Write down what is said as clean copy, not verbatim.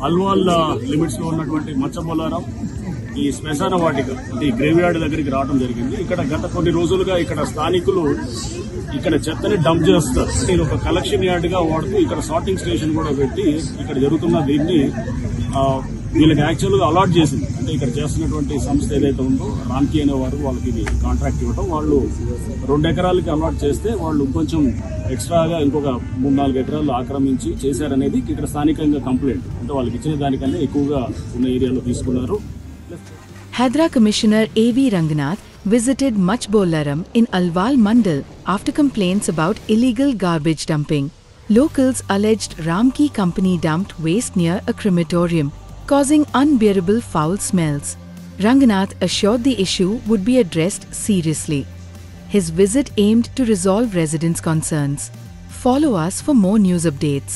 Alwal limits లో ఉన్నటువంటి మచ్చబొలారం ఈ శ్మశాన వాటిక అంటే ఈ గ్రేవ్ యార్డ్ దగ్గరికి రావడం జరిగింది. ఇక్కడ గత కొన్ని రోజులుగా ఇక్కడ స్థానికులు ఇక్కడ చెత్తని డంప్ చేస్తారు. అంటే ఇది ఒక కలెక్షన్ యార్డ్ గా వాడుతూ ఇక్కడ సార్టింగ్ స్టేషన్ కూడా పెట్టి ఇక్కడ జరుగుతున్న దీన్ని వీళ్ళకి యాక్చువల్ గా అలాట్ చేసింది. అంటే ఇక్కడ చేస్తున్నటువంటి సంస్థ ఏదైతే ఉందో రామ్కీ అనే వారు వాళ్ళకి ఇది కాంట్రాక్ట్ ఇవ్వడం, వాళ్ళు 2 ఎకరాలకి అలాట్ చేస్తే వాళ్ళు కొంచెం ఎక్స్ట్రాగా ఇంకొక 3-4 ఎకరాలు ఆక్రమించి చేశారనేది ఇక్కడ స్థానికంగా కంప్లైంట్. అంటే వాళ్ళకి ఇచ్చిన దానికన్నా ఎక్కువగా ఉన్న ఏరియాలో తీసుకున్నారు. Hadra Commissioner A.V. Ranganath visited Machbolaram in Alwal Mandal after complaints about illegal garbage dumping. Locals alleged Ramki company dumped waste near a crematorium, causing unbearable foul smells. Ranganath assured the issue would be addressed seriously. His visit aimed to resolve residents' concerns. Follow us for more news updates.